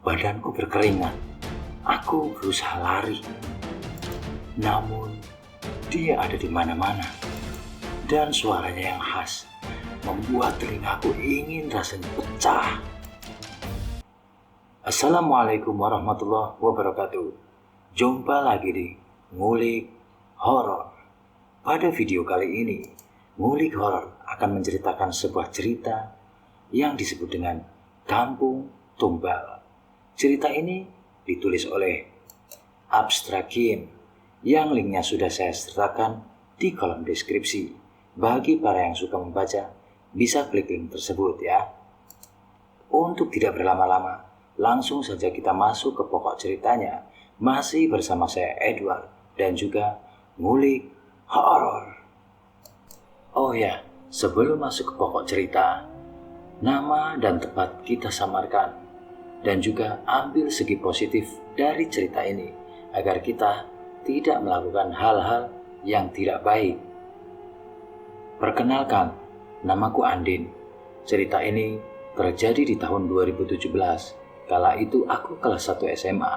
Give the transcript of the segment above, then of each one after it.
Badanku berkeringat. Aku berusaha lari. Namun, dia ada di mana-mana. Dan suaranya yang khas membuat telingaku ingin rasanya pecah. Assalamualaikum warahmatullahi wabarakatuh. Jumpa lagi di Ngulik Horor. Pada video kali ini, Ngulik Horor akan menceritakan sebuah cerita yang disebut dengan Kampung Tumbal. Cerita ini ditulis oleh Abstrakim, yang linknya sudah saya sertakan di kolom deskripsi. Bagi para yang suka membaca, bisa klik link tersebut ya. Untuk tidak berlama-lama, langsung saja kita masuk ke pokok ceritanya. Masih bersama saya Edward dan juga Ngulik Horor. Oh ya, sebelum masuk ke pokok cerita, nama dan tempat kita samarkan dan juga ambil segi positif dari cerita ini agar kita tidak melakukan hal-hal yang tidak baik. Perkenalkan, namaku Andin. Cerita ini terjadi di tahun 2017. Kala itu aku kelas 1 SMA.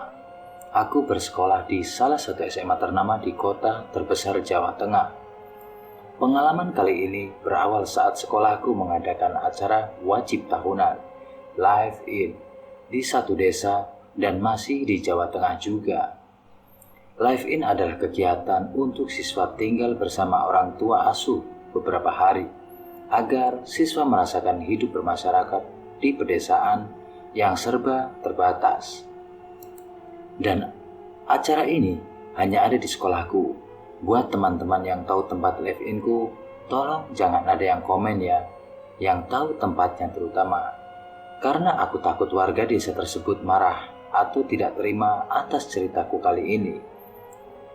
Aku bersekolah di salah satu SMA ternama di kota terbesar Jawa Tengah. Pengalaman kali ini berawal saat sekolahku mengadakan acara wajib tahunan, Live In, di satu desa dan masih di Jawa Tengah juga. Live In adalah kegiatan untuk siswa tinggal bersama orang tua asuh beberapa hari, agar siswa merasakan hidup bermasyarakat di pedesaan yang serba terbatas. Dan acara ini hanya ada di sekolahku. Buat teman-teman yang tahu tempat live in-ku, tolong jangan ada yang komen ya, yang tahu tempatnya terutama. Karena aku takut warga desa tersebut marah atau tidak terima atas ceritaku kali ini.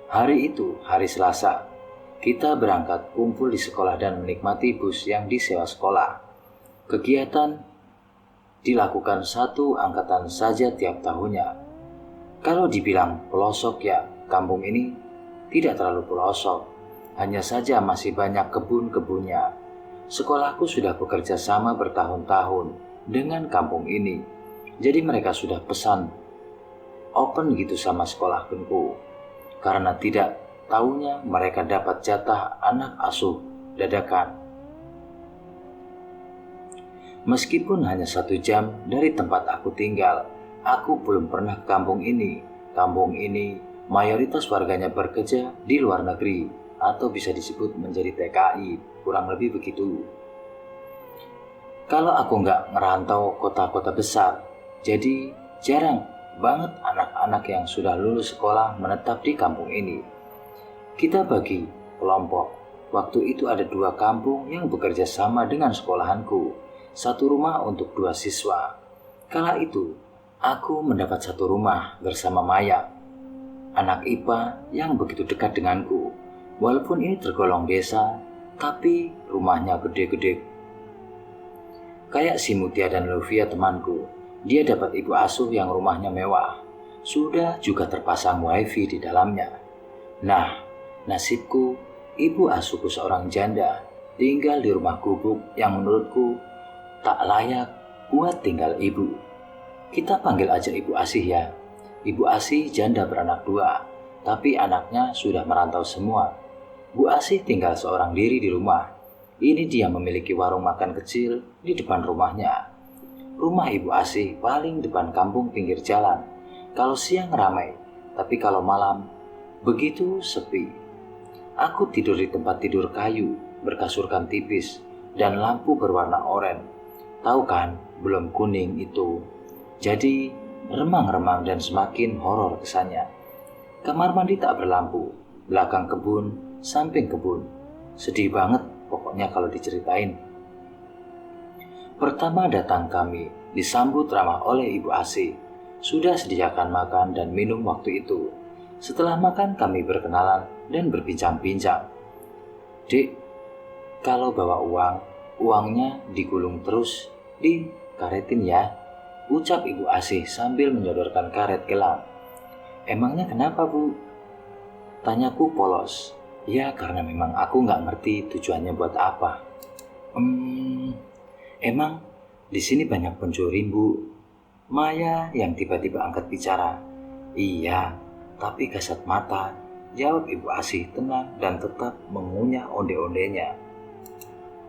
Hari itu, hari Selasa, kita berangkat kumpul di sekolah dan menikmati bus yang disewa sekolah. Kegiatan dilakukan satu angkatan saja tiap tahunnya. Kalau dibilang pelosok ya, kampung ini tidak terlalu pelosok. Hanya saja masih banyak kebun-kebunnya. Sekolahku sudah bekerja sama bertahun-tahun dengan kampung ini. Jadi mereka sudah pesan open gitu sama sekolahku. Karena tidak tahunya mereka dapat jatah anak asuh dadakan. Meskipun hanya 1 jam dari tempat aku tinggal, aku belum pernah ke kampung ini. Kampung ini mayoritas warganya bekerja di luar negeri atau bisa disebut menjadi TKI, kurang lebih begitu. Kalau aku nggak ngerantau kota-kota besar, jadi jarang banget anak-anak yang sudah lulus sekolah menetap di kampung ini. Kita bagi kelompok. Waktu itu ada 2 kampung yang bekerja sama dengan sekolahanku. 1 rumah untuk 2 siswa. Kala itu, aku mendapat 1 rumah bersama Maya, anak IPA yang begitu dekat denganku. Walaupun ini tergolong desa, tapi rumahnya gede-gede. Kayak si Mutia dan Lovia temanku, dia dapat ibu asuh yang rumahnya mewah. Sudah juga terpasang wifi di dalamnya. Nah, nasibku, ibu asuhku seorang janda, tinggal di rumah gubuk yang menurutku tak layak buat tinggal ibu. Kita panggil aja ibu asih ya. Ibu asih janda beranak 2, tapi anaknya sudah merantau semua. Bu asih tinggal seorang diri di rumah. Ini dia memiliki warung makan kecil di depan rumahnya. Rumah ibu asih paling depan kampung pinggir jalan. Kalau siang ramai, tapi kalau malam begitu sepi. Aku tidur di tempat tidur kayu, berkasurkan tipis, dan lampu berwarna oranye. Tahu kan, belum kuning itu. Jadi remang-remang dan semakin horor kesannya. Kamar mandi tak berlampu, belakang kebun, samping kebun. Sedih banget pokoknya kalau diceritain. Pertama datang kami disambut ramah oleh ibu asih. Sudah sediakan makan dan minum waktu itu. Setelah makan kami berkenalan dan berbincang-bincang. Dek, kalau bawa uang, uangnya digulung terus dikaretin ya, ucap ibu asih sambil menyodorkan karet gelang. Emangnya kenapa bu? Tanyaku polos. Ya karena memang aku nggak ngerti tujuannya buat apa. Emang di sini banyak pencuri bu? Maya yang tiba-tiba angkat bicara. Iya, tapi kasat mata, jawab Ibu Asih tenang dan tetap mengunyah onde-ondenya.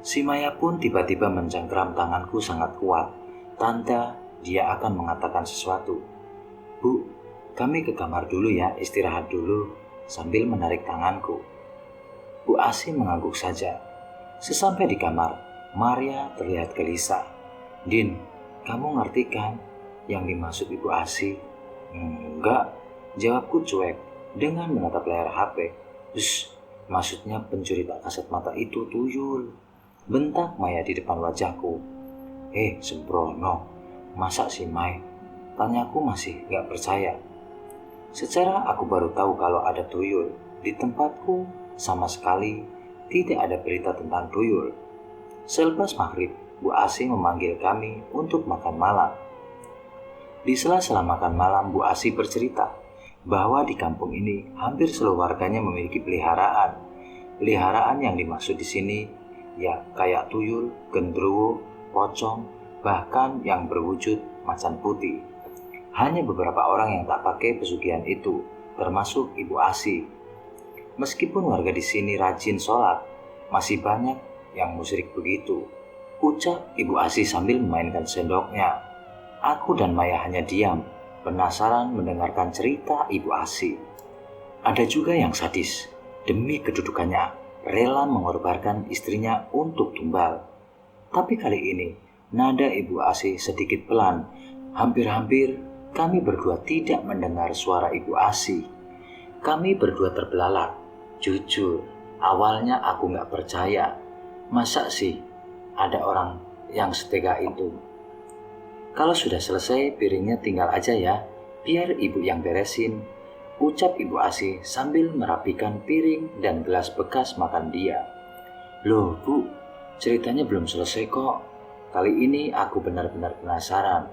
Si Maya pun tiba-tiba mencengkeram tanganku sangat kuat. Tanda dia akan mengatakan sesuatu. Bu, kami ke kamar dulu ya, istirahat dulu, sambil menarik tanganku. Bu Asih mengangguk saja. Sesampai di kamar, Maria terlihat gelisah. Din, kamu ngerti kan yang dimaksud Ibu Asih? Enggak, jawabku cuek dengan menatap layar HP. Maksudnya pencuri tak kasat mata itu tuyul. Bentak Maya di depan wajahku. Sembrono, masa sih Mai? Tanyaku masih gak percaya. Secara aku baru tahu kalau ada tuyul. Di tempatku sama sekali tidak ada berita tentang tuyul. Selepas maghrib, Bu Asih memanggil kami untuk makan malam. Di sela-sela makan malam, Bu Asih bercerita bahwa di kampung ini hampir seluruh warganya memiliki peliharaan. Peliharaan yang dimaksud di sini ya kayak tuyul, gendruwo, pocong, bahkan yang berwujud macan putih. Hanya beberapa orang yang tak pakai pesugihan itu, termasuk Ibu Asih. Meskipun warga di sini rajin sholat, masih banyak yang musyrik begitu, ucap Ibu Asih sambil memainkan sendoknya. Aku dan Maya hanya diam, penasaran mendengarkan cerita Ibu Asih. Ada juga yang sadis, demi kedudukannya, rela mengorbankan istrinya untuk tumbal. Tapi kali ini, nada Ibu Asih sedikit pelan. Hampir-hampir kami berdua tidak mendengar suara Ibu Asih. Kami berdua terbelalak. Jujur, awalnya aku gak percaya. Masa sih ada orang yang setega itu? Kalau sudah selesai, piringnya tinggal aja ya, biar ibu yang beresin, ucap Ibu Asih sambil merapikan piring dan gelas bekas makan dia. Loh Bu, ceritanya belum selesai kok. Kali ini aku benar-benar penasaran.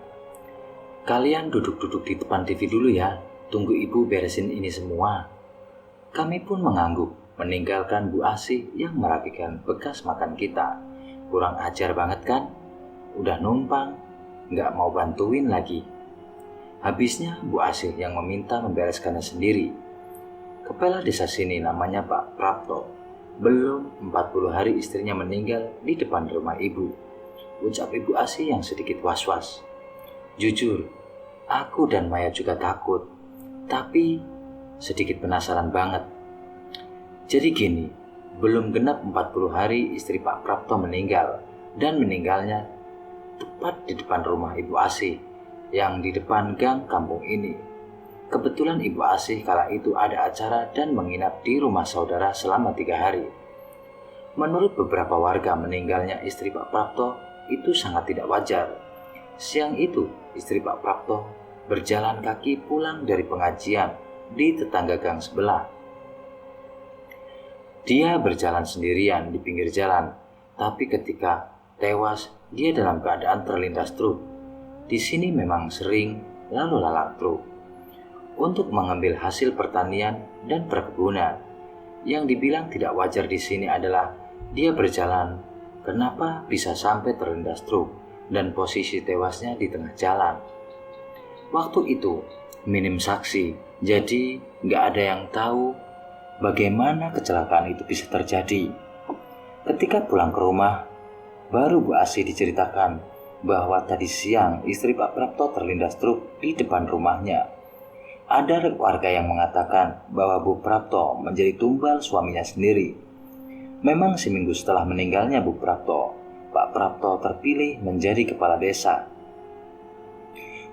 Kalian duduk-duduk di depan TV dulu ya, tunggu ibu beresin ini semua. Kami pun mengangguk, meninggalkan Bu Asih yang merapikan bekas makan kita. Kurang ajar banget kan? Udah numpang, gak mau bantuin lagi. Habisnya Bu Asih yang meminta membereskannya sendiri. Kepala desa sini namanya Pak Prapto. Belum 40 hari istrinya meninggal di depan rumah ibu, ucap Ibu Asih yang sedikit was-was. Jujur, aku dan Maya juga takut, tapi sedikit penasaran banget. Jadi gini, belum genap 40 hari istri Pak Prapto meninggal, dan meninggalnya tepat di depan rumah Ibu Asih yang di depan gang kampung ini. Kebetulan Ibu Asih kala itu ada acara dan menginap di rumah saudara selama 3 hari. Menurut beberapa warga, meninggalnya istri Pak Prapto itu sangat tidak wajar. Siang itu, istri Pak Prapto berjalan kaki pulang dari pengajian di tetangga gang sebelah. Dia berjalan sendirian di pinggir jalan, tapi ketika tewas, dia dalam keadaan terlindas truk. Di sini memang sering lalu lalang truk untuk mengambil hasil pertanian dan perkebunan. Yang dibilang tidak wajar di sini adalah dia berjalan, kenapa bisa sampai terlindas truk dan posisi tewasnya di tengah jalan. Waktu itu minim saksi, jadi nggak ada yang tahu bagaimana kecelakaan itu bisa terjadi. Ketika pulang ke rumah, baru Bu Asih diceritakan bahwa tadi siang istri Pak Prapto terlindas truk di depan rumahnya. Ada warga yang mengatakan bahwa Bu Prapto menjadi tumbal suaminya sendiri. Memang seminggu setelah meninggalnya Bu Prapto, Pak Prapto terpilih menjadi kepala desa.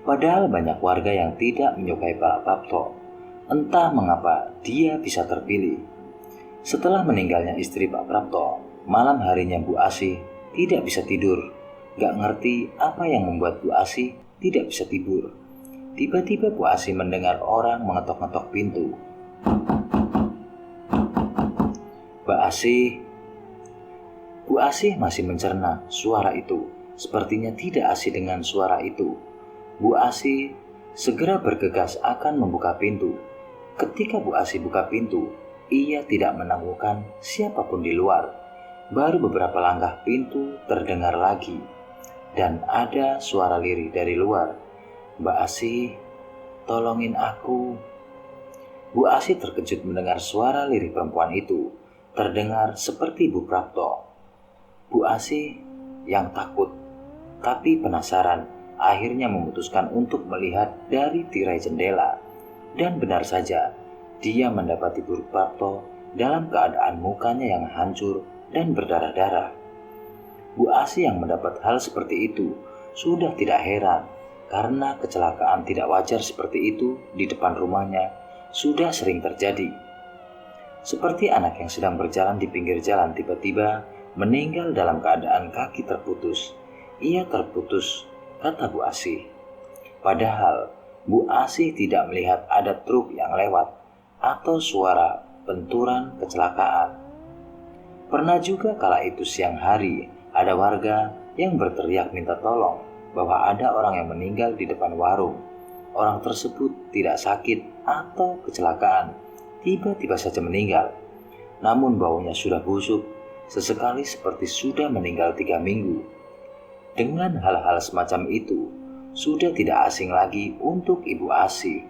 Padahal banyak warga yang tidak menyukai Pak Prapto. Entah mengapa dia bisa terpilih. Setelah meninggalnya istri Pak Prapto, malam harinya Bu Asih tidak bisa tidur. Gak ngerti apa yang membuat Bu Asih tidak bisa tidur. Tiba-tiba Bu Asih mendengar orang mengetok-ngetok pintu. Bu Asih masih mencerna suara itu. Sepertinya tidak asing dengan suara itu. Bu Asih segera bergegas akan membuka pintu. Ketika Bu Asih buka pintu, ia tidak menemukan siapapun di luar. Baru beberapa langkah pintu terdengar lagi, dan ada suara lirih dari luar. Mbak Asih, tolongin aku. Bu Asih terkejut mendengar suara lirih perempuan itu, terdengar seperti Bu Prapto. Bu Asih yang takut, tapi penasaran, akhirnya memutuskan untuk melihat dari tirai jendela. Dan benar saja, dia mendapati Bu Prapto dalam keadaan mukanya yang hancur dan berdarah-darah. Bu Asih yang mendapat hal seperti itu sudah tidak heran, karena kecelakaan tidak wajar seperti itu di depan rumahnya sudah sering terjadi. Seperti anak yang sedang berjalan di pinggir jalan tiba-tiba meninggal dalam keadaan kaki terputus. Ia terputus, kata Bu Asih. Padahal Bu Asih tidak melihat ada truk yang lewat atau suara benturan kecelakaan. Pernah juga kala itu siang hari, ada warga yang berteriak minta tolong bahwa ada orang yang meninggal di depan warung. Orang tersebut tidak sakit atau kecelakaan, tiba-tiba saja meninggal. Namun baunya sudah busuk, sesekali seperti sudah meninggal 3 minggu. Dengan hal-hal semacam itu, sudah tidak asing lagi untuk Ibu Asih.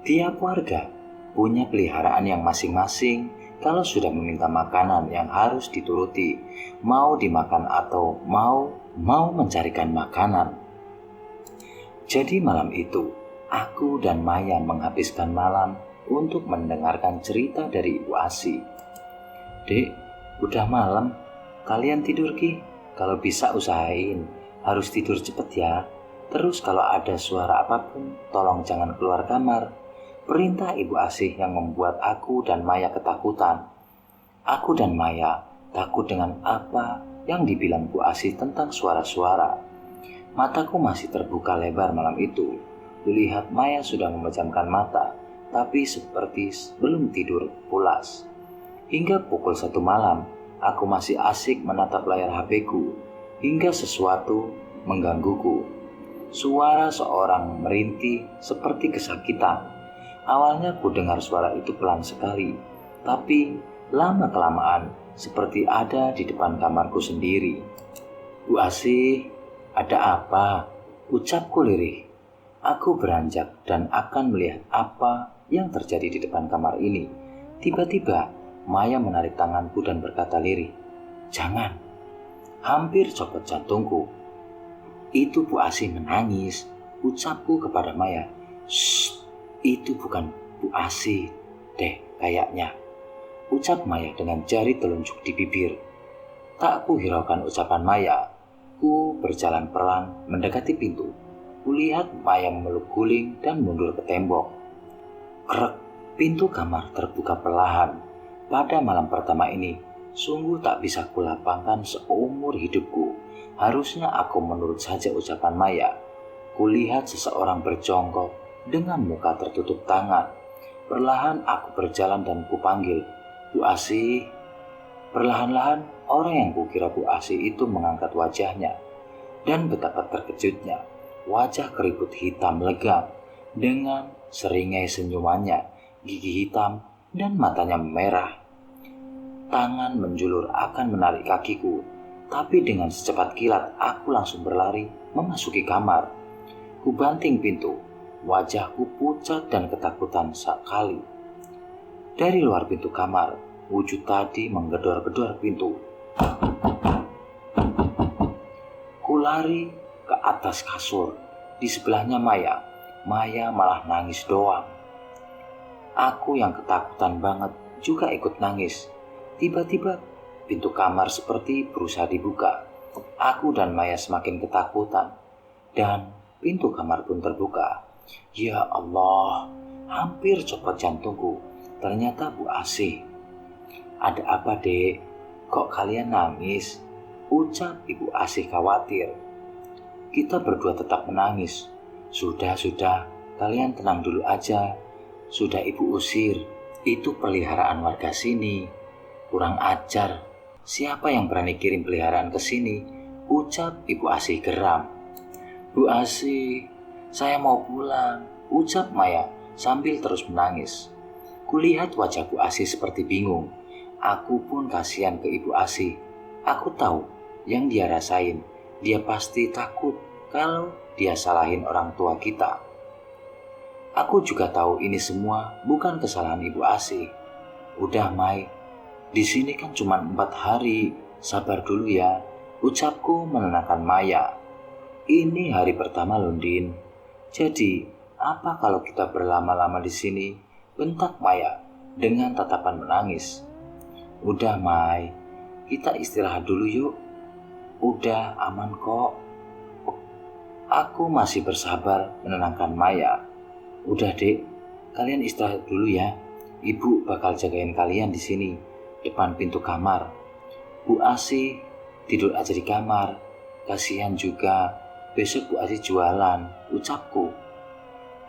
Tiap warga punya peliharaan yang masing-masing. Kalau sudah meminta makanan yang harus dituruti, mau dimakan atau mau mencarikan makanan. Jadi malam itu, aku dan Maya menghabiskan malam untuk mendengarkan cerita dari Ibu Asih. Dek, udah malam, kalian tidur Ki. Kalau bisa usahain, harus tidur cepet ya. Terus kalau ada suara apapun, tolong jangan keluar kamar. Perintah Ibu Asih yang membuat aku dan Maya ketakutan. Aku dan Maya takut dengan apa yang dibilang Bu Asih tentang suara-suara. Mataku masih terbuka lebar malam itu. Kulihat Maya sudah memejamkan mata, tapi seperti belum tidur pulas. Hingga pukul 1 malam, aku masih asik menatap layar HP-ku, hingga sesuatu menggangguku. Suara seorang merintih seperti kesakitan. Awalnya ku dengar suara itu pelan sekali, tapi lama-kelamaan seperti ada di depan kamarku sendiri. Bu Asih, ada apa? Ucapku lirih. Aku beranjak dan akan melihat apa yang terjadi di depan kamar ini. Tiba-tiba Maya menarik tanganku dan berkata lirih, "Jangan." Hampir copot jantungku. Itu Bu Asih menangis. Ucapku kepada Maya, "Shh, itu bukan Bu Asih deh kayaknya." Ucap Maya dengan jari telunjuk di bibir. Tak kuhiraukan ucapan Maya. Ku berjalan pelan mendekati pintu. Kulihat Maya memeluk guling dan mundur ke tembok. Krek, pintu kamar terbuka perlahan. Pada malam pertama ini, sungguh tak bisa kulapangkan seumur hidupku. Harusnya aku menurut saja ucapan Maya. Kulihat seseorang berjongkok dengan muka tertutup tangan. Perlahan aku berjalan dan kupanggil, "Bu Asih." Perlahan-lahan orang yang kukira Bu Asih itu mengangkat wajahnya. Dan betapa terkejutnya, wajah keriput hitam legam dengan seringai senyumannya, gigi hitam dan matanya merah. Tangan menjulur akan menarik kakiku, tapi dengan secepat kilat aku langsung berlari memasuki kamar. Ku banting pintu, wajahku pucat dan ketakutan sekali. Dari luar pintu kamar, wujud tadi menggedor-gedor pintu. Ku lari ke atas kasur. Di sebelahnya Maya. Maya malah nangis doang. Aku yang ketakutan banget juga ikut nangis. Tiba-tiba pintu kamar seperti berusaha dibuka. Aku dan Maya semakin ketakutan. Dan pintu kamar pun terbuka. Ya Allah, hampir copot jantungku. Ternyata Bu Asih. "Ada apa, Dek? Kok kalian nangis?" Ucap Ibu Asih khawatir. Kita berdua tetap menangis. Sudah, kalian tenang dulu aja. Sudah Ibu usir. Itu peliharaan warga sini. Kurang ajar. Siapa yang berani kirim peliharaan ke sini? Ucap Ibu Asih geram. "Bu Asih, saya mau pulang," ucap Maya sambil terus menangis. Kulihat wajah Bu Asih seperti bingung. Aku pun kasihan ke Ibu Asih. Aku tahu yang dia rasain. Dia pasti takut kalau dia salahin orang tua kita. Aku juga tahu ini semua bukan kesalahan Ibu Asih. Udah Mai, di sini kan cuma 4 hari, sabar dulu ya, ucapku menenangkan Maya. Ini hari pertama loh, Din. Jadi, apa kalau kita berlama-lama di sini? Bentak Maya dengan tatapan menangis. Udah Mai, kita istirahat dulu yuk. Udah aman kok. Aku masih bersabar menenangkan Maya. Udah Dek, kalian istirahat dulu ya. Ibu bakal jagain kalian di sini, depan pintu kamar. Bu Asih tidur aja di kamar. Kasihan juga, besok Bu Asih jualan, ucapku.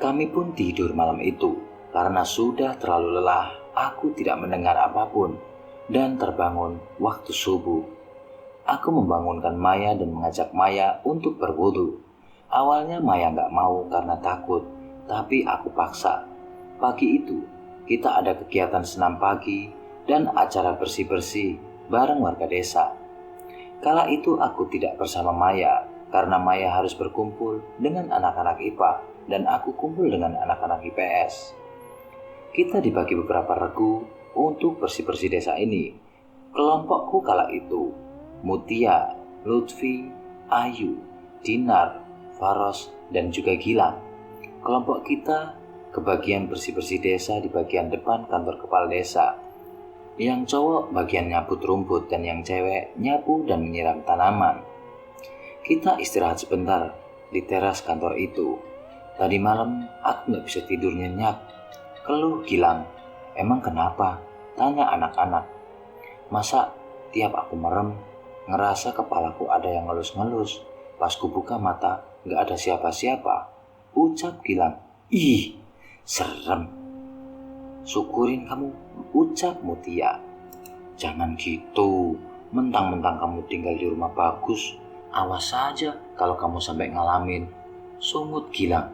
Kami pun tidur malam itu. Karena sudah terlalu lelah, aku tidak mendengar apapun dan terbangun waktu subuh. Aku membangunkan Maya dan mengajak Maya untuk berwudu. Awalnya Maya gak mau karena takut, tapi aku paksa. Pagi itu, kita ada kegiatan senam pagi dan acara bersih-bersih bareng warga desa. Kala itu aku tidak bersama Maya, karena Maya harus berkumpul dengan anak-anak IPA dan aku kumpul dengan anak-anak IPS. Kita dibagi beberapa regu untuk bersih-bersih desa ini. Kelompokku kala itu, Mutia, Lutfi, Ayu, Dinar, Faros, dan juga Gilang. Kelompok kita kebagian bersih-bersih desa di bagian depan kantor kepala desa. Yang cowok bagian nyabut rumput dan yang cewek nyapu dan menyiram tanaman. Kita istirahat sebentar di teras kantor itu. Tadi malam aku gak bisa tidur nyenyak. Keluh Gilang. Emang kenapa? Tanya anak-anak. Masa tiap aku merem, ngerasa kepalaku ada yang ngelus-ngelus. Pas kubuka mata, gak ada siapa-siapa. Ucap Gilang. Ih, serem. Syukurin kamu, ucap Mutia. Jangan gitu, mentang-mentang kamu tinggal di rumah bagus. Awas saja kalau kamu sampai ngalamin, sungut Gilang.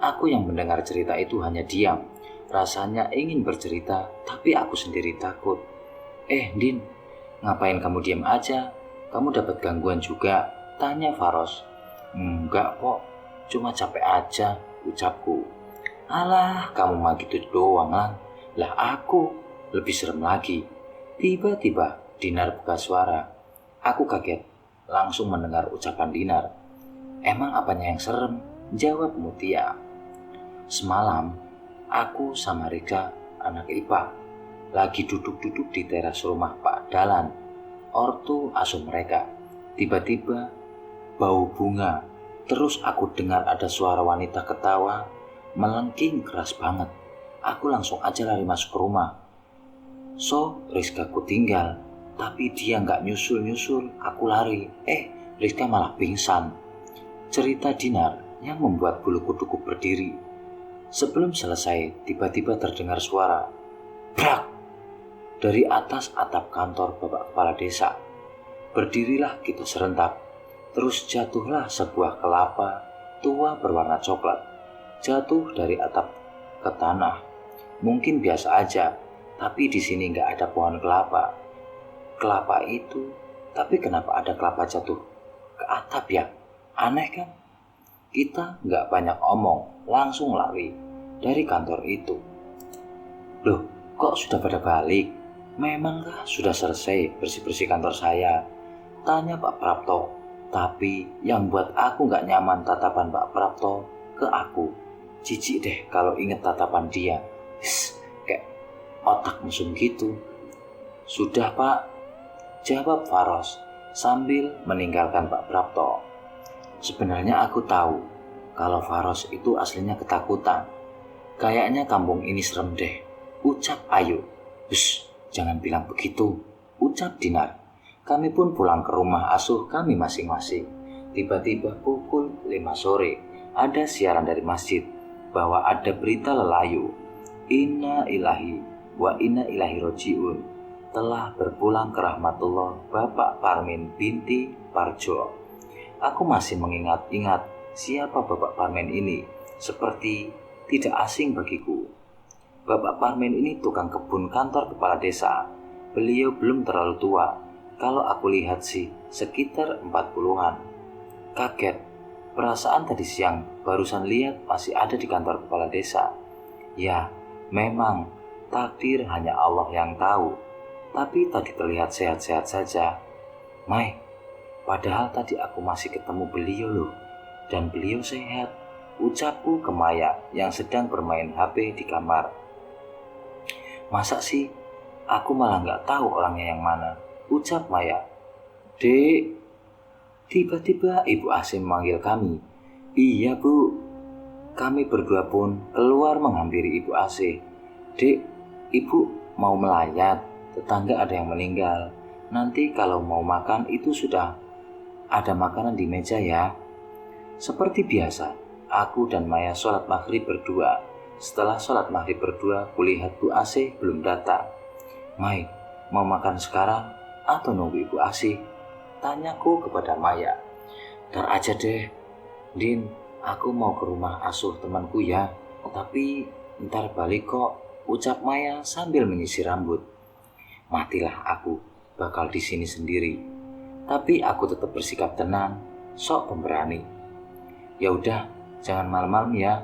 Aku yang mendengar cerita itu hanya diam. Rasanya ingin bercerita, tapi aku sendiri takut. Din, ngapain kamu diam aja? Kamu dapat gangguan juga? Tanya Faros. Enggak kok, cuma capek aja, ucapku. Alah, kamu mah gitu doang Lang. Lah aku lebih serem lagi. Tiba-tiba Dinar buka suara. Aku kaget, langsung mendengar ucapan Dinar. Emang apanya yang serem? Jawab Mutia. Semalam, aku sama Rika, anak IPA, lagi duduk-duduk di teras rumah Pak Dalan, ortu asuh mereka. Tiba-tiba, bau bunga. Terus aku dengar ada suara wanita ketawa, melengking keras banget. Aku langsung aja lari masuk ke rumah. Rizka ku tinggal, tapi dia nggak nyusul-nyusul. Aku lari, Rizka malah pingsan. Cerita Dinar yang membuat bulu kuduku berdiri. Sebelum selesai, tiba-tiba terdengar suara brak dari atas atap kantor Bapak Kepala Desa. Berdirilah kita serentak. Terus jatuhlah sebuah kelapa tua berwarna coklat. Jatuh dari atap ke tanah. Mungkin biasa aja, tapi di sini nggak ada pohon kelapa. Kelapa itu, tapi kenapa ada kelapa jatuh ke atap ya? Aneh kan? Kita nggak banyak omong, langsung lari dari kantor itu. Loh, kok sudah pada balik? Memangkah sudah selesai bersih-bersih kantor saya? Tanya Pak Prapto. Tapi yang buat aku gak nyaman tatapan Pak Prapto ke aku. Jijik deh kalau inget tatapan dia. Kayak otak mesum gitu. Sudah Pak, jawab Faros sambil meninggalkan Pak Prapto. Sebenarnya aku tahu kalau Faros itu aslinya ketakutan. Kayaknya kampung ini serem deh, ucap Ayu. Jangan bilang begitu, ucap Dinar. Kami pun pulang ke rumah asuh kami masing-masing. Tiba-tiba pukul 5 sore, ada siaran dari masjid bahwa ada berita lelayu. Inna ilahi wa inna ilahi roji'un. Telah berpulang ke rahmatullah Bapak Parmin binti Parjo. Aku masih mengingat-ingat siapa Bapak Parmin ini, seperti tidak asing bagiku. Bapak Parmin ini tukang kebun kantor kepala desa. Beliau belum terlalu tua. Kalau aku lihat sih, sekitar 40-an. Kaget, Perasaan tadi siang barusan lihat masih ada di kantor kepala desa. Ya, memang takdir hanya Allah yang tahu. Tapi tadi terlihat sehat-sehat saja. Mai, padahal tadi aku masih ketemu beliau loh. Dan beliau sehat, ucapku ke Maya yang sedang bermain HP di kamar. Masa sih, aku malah gak tahu orangnya yang mana, ucap Maya. Dek, tiba-tiba Ibu Asih memanggil kami. Iya Bu, kami berdua pun keluar menghampiri Ibu Asih. Dek, Ibu mau melayat, tetangga ada yang meninggal. Nanti kalau mau makan itu sudah ada makanan di meja ya. Seperti biasa, aku dan Maya sholat maghrib berdua. Setelah sholat maghrib berdua, kulihat Bu Asih belum datang. Mai, mau makan sekarang atau nunggu Ibu Asih? Tanyaku kepada Maya. Ntar aja deh, Din, aku mau ke rumah asuh temanku ya. Tapi ntar balik kok, ucap Maya sambil menyisir rambut. Matilah aku, bakal di sini sendiri. Tapi aku tetap bersikap tenang, sok pemberani. Ya udah, jangan malam-malam ya.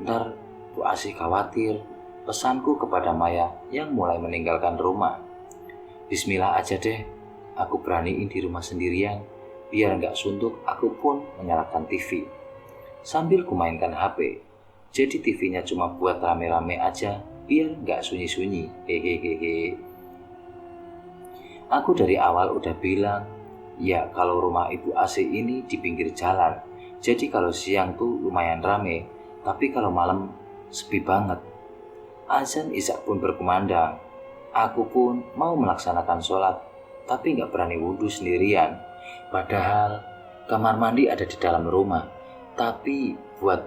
Ntar Bu Asih khawatir, pesanku kepada Maya yang mulai meninggalkan rumah. Bismillah aja deh, aku beraniin di rumah sendirian. Biar nggak suntuk, aku pun menyalakan TV. Sambil kumainkan HP. Jadi TV-nya cuma buat rame-rame aja, biar nggak sunyi-sunyi. Hehehe. Aku dari awal udah bilang, ya kalau rumah Ibu Asih ini di pinggir jalan. Jadi kalau siang tuh lumayan rame, tapi kalau malam sepi banget. Azan Isya pun berkumandang. Aku pun mau melaksanakan sholat, tapi nggak berani wudhu sendirian. Padahal kamar mandi ada di dalam rumah, tapi buat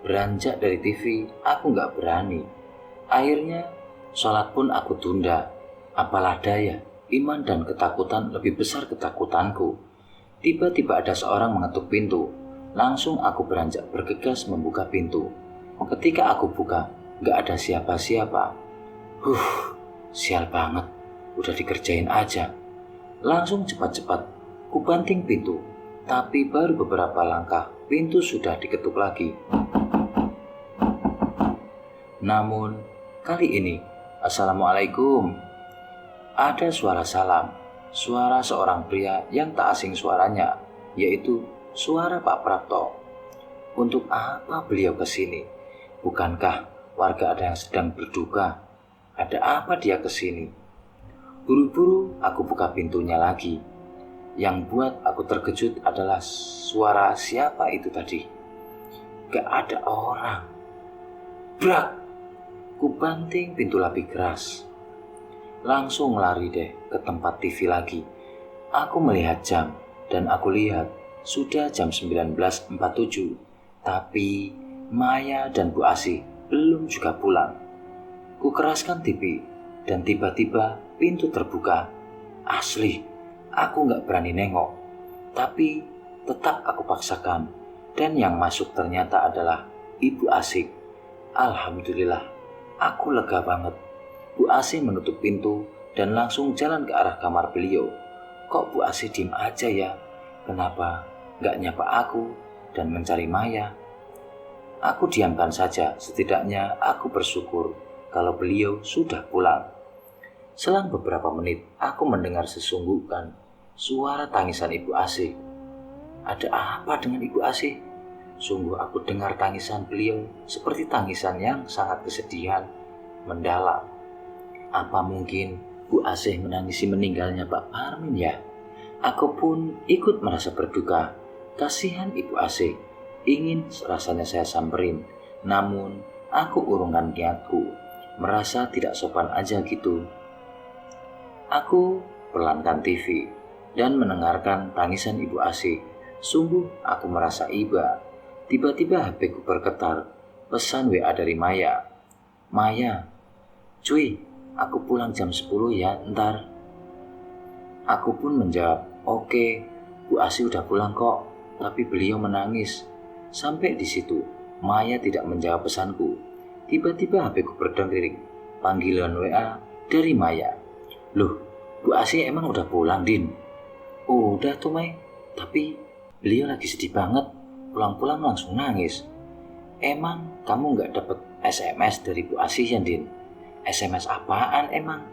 beranjak dari TV aku nggak berani. Akhirnya sholat pun aku tunda. Apalah daya, iman dan ketakutan lebih besar ketakutanku. Tiba-tiba ada seorang mengetuk pintu. Langsung aku beranjak bergegas membuka pintu. Ketika aku buka, nggak ada siapa-siapa. Sial banget, udah dikerjain aja. Langsung cepat-cepat ku banting pintu, tapi baru beberapa langkah pintu sudah diketuk lagi. Namun kali ini, Assalamualaikum. Ada suara salam, suara seorang pria yang tak asing suaranya, yaitu suara Pak Prapto. Untuk apa beliau kesini? Bukankah warga ada yang sedang berduka? Ada apa dia kesini? Buru-buru aku buka pintunya lagi. Yang buat aku terkejut adalah suara siapa itu tadi. Gak ada orang. Brak! Ku banting pintu lebih keras. Langsung lari deh ke tempat TV lagi. Aku melihat jam dan aku lihat sudah jam 19.47. Tapi Maya dan Bu Asih belum juga pulang. Ku keraskan TV dan tiba-tiba pintu terbuka. Asli, aku gak berani nengok. Tapi tetap aku paksakan. Dan yang masuk ternyata adalah Ibu Asih. Alhamdulillah, aku lega banget. Bu Asih menutup pintu dan langsung jalan ke arah kamar beliau. Kok Bu Asih diem aja ya? Kenapa gak nyapa aku dan mencari Maya? Aku diamkan saja, setidaknya aku bersyukur kalau beliau sudah pulang. Selang beberapa menit, aku mendengar sesungguhkan suara tangisan Ibu Asih. Ada apa dengan Ibu Asih? Sungguh aku dengar tangisan beliau seperti tangisan yang sangat kesedihan, mendalam. Apa mungkin Bu Asih menangisi meninggalnya Pak Parmin ya? Aku pun ikut merasa berduka. Kasihan Ibu Asih. Ingin rasanya saya samperin, namun aku urungkan niatku. Merasa tidak sopan aja gitu. Aku perlankan TV dan mendengarkan tangisan Ibu Asih. Sungguh aku merasa iba. Tiba-tiba HP ku bergetar. Pesan WA dari Maya. Maya, cuy, aku pulang jam 10 ya, ntar. Aku pun menjawab, oke, Bu Asih udah pulang kok, tapi beliau menangis. Sampai di situ, Maya tidak menjawab pesanku. Tiba-tiba HP ku berdengering. Panggilan WA dari Maya. Loh, Bu Asih emang udah pulang, Din? Udah tuh, Mai. Tapi beliau lagi sedih banget. pulang-pulang langsung nangis. Emang kamu nggak dapet SMS dari Bu Asih ya, Din? SMS apaan emang?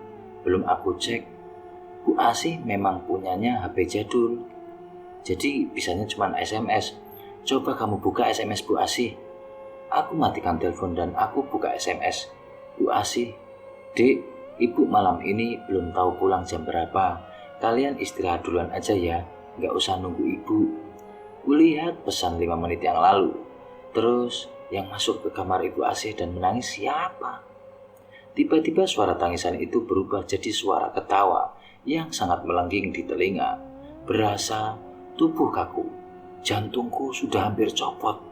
Belum aku cek. Bu Asih memang punyanya HP jadul, jadi bisanya cuma SMS. Coba kamu buka SMS Bu Asih. Aku matikan telepon dan aku buka SMS. Bu Asih, Dek, Ibu malam ini belum tahu pulang jam berapa. Kalian istirahat duluan aja ya, nggak usah nunggu Ibu. Kulihat pesan 5 menit yang lalu. Terus yang masuk ke kamar Ibu Asih dan menangis siapa? Tiba-tiba suara tangisan itu berubah jadi suara ketawa yang sangat melengging di telinga. Berasa tubuh kaku, jantungku sudah hampir copot,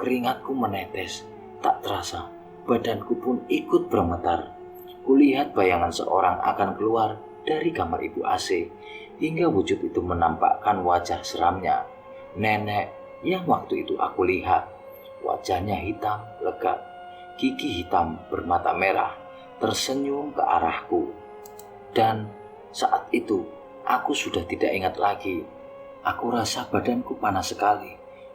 keringatku menetes. Tak terasa, badanku pun ikut bergetar. Kulihat bayangan seorang akan keluar dari kamar Ibu Asih, hingga wujud itu menampakkan wajah seramnya. Nenek yang waktu itu aku lihat, wajahnya hitam lekat, gigi hitam bermata merah, tersenyum ke arahku. Dan saat itu aku sudah tidak ingat lagi. Aku rasa badanku panas sekali